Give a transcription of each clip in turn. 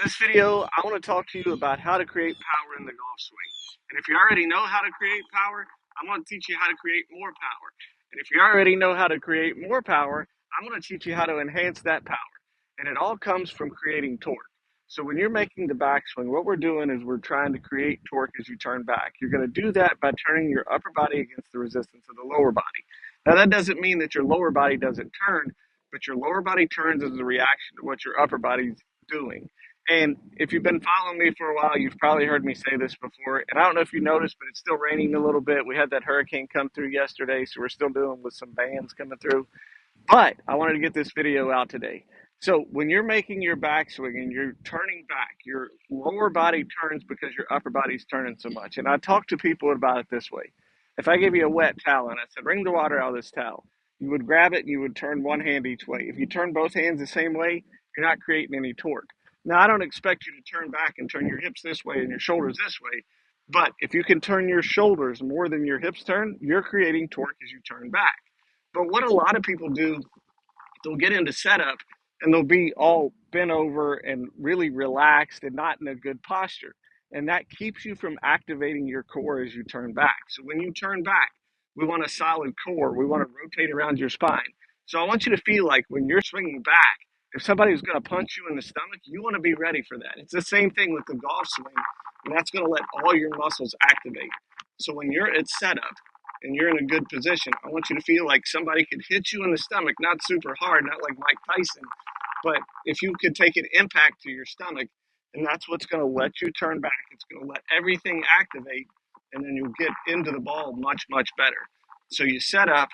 this video, I want to talk to you about how to create power in the golf swing. And if you already know how to create power, I'm going to teach you how to create more power. And if you already know how to create more power, I'm going to teach you how to enhance that power. And it all comes from creating torque. So when you're making the backswing, what we're doing is we're trying to create torque as you turn back. You're going to do that by turning your upper body against the resistance of the lower body. Now, that doesn't mean that your lower body doesn't turn, but your lower body turns as a reaction to what your upper body's doing. And if you've been following me for a while, you've probably heard me say this before. And I don't know if you noticed, but it's still raining a little bit. We had that hurricane come through yesterday, so we're still dealing with some bands coming through. But I wanted to get this video out today. So when you're making your backswing and you're turning back, your lower body turns because your upper body's turning so much. And I talk to people about it this way. If I gave you a wet towel and I said, wring the water out of this towel, you would grab it and you would turn one hand each way. If you turn both hands the same way, you're not creating any torque. Now, I don't expect you to turn back and turn your hips this way and your shoulders this way. But if you can turn your shoulders more than your hips turn, you're creating torque as you turn back. But what a lot of people do, they'll get into setup and they'll be all bent over and really relaxed and not in a good posture. And that keeps you from activating your core as you turn back. So when you turn back, we want a solid core. We want to rotate around your spine. So I want you to feel like when you're swinging back, if somebody's going to punch you in the stomach, you want to be ready for that. It's the same thing with the golf swing, and that's going to let all your muscles activate. So when you're at setup, and you're in a good position, I want you to feel like somebody could hit you in the stomach, not super hard, not like Mike Tyson, but if you could take an impact to your stomach, and that's what's going to let you turn back. It's going to let everything activate, and then you'll get into the ball much, much better. So you set up,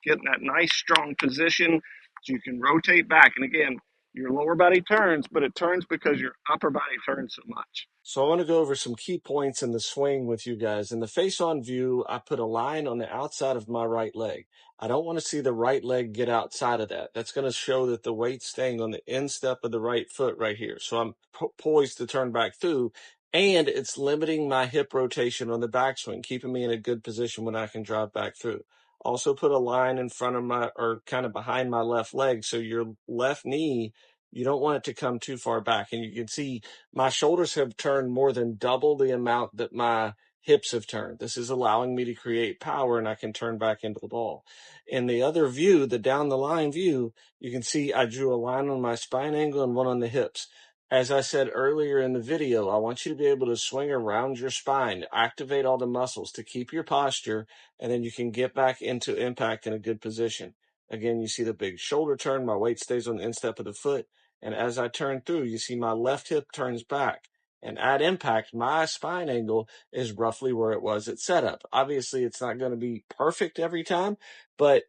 get in that nice, strong position so you can rotate back. And again, your lower body turns, but it turns because your upper body turns so much. So I want to go over some key points in the swing with you guys. In the face-on view, I put a line on the outside of my right leg. I don't want to see the right leg get outside of that. That's going to show that the weight's staying on the instep of the right foot right here. So I'm poised to turn back through, and it's limiting my hip rotation on the backswing, keeping me in a good position when I can drive back through. Also put a line in front of my, or kind of behind my left leg, so your left knee, you don't want it to come too far back. And you can see my shoulders have turned more than double the amount that my hips have turned. This is allowing me to create power, and I can turn back into the ball. In the other view, the down the line view, you can see I drew a line on my spine angle and one on the hips. As I said earlier in the video, I want you to be able to swing around your spine, activate all the muscles to keep your posture, and then you can get back into impact in a good position. Again, you see the big shoulder turn, my weight stays on the instep of the foot, and as I turn through, you see my left hip turns back. And at impact, my spine angle is roughly where it was at setup. Obviously, it's not going to be perfect every time, but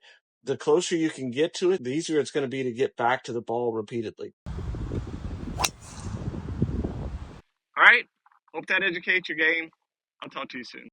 the closer you can get to it, the easier it's going to be to get back to the ball repeatedly. All right. Hope that educates your game. I'll talk to you soon.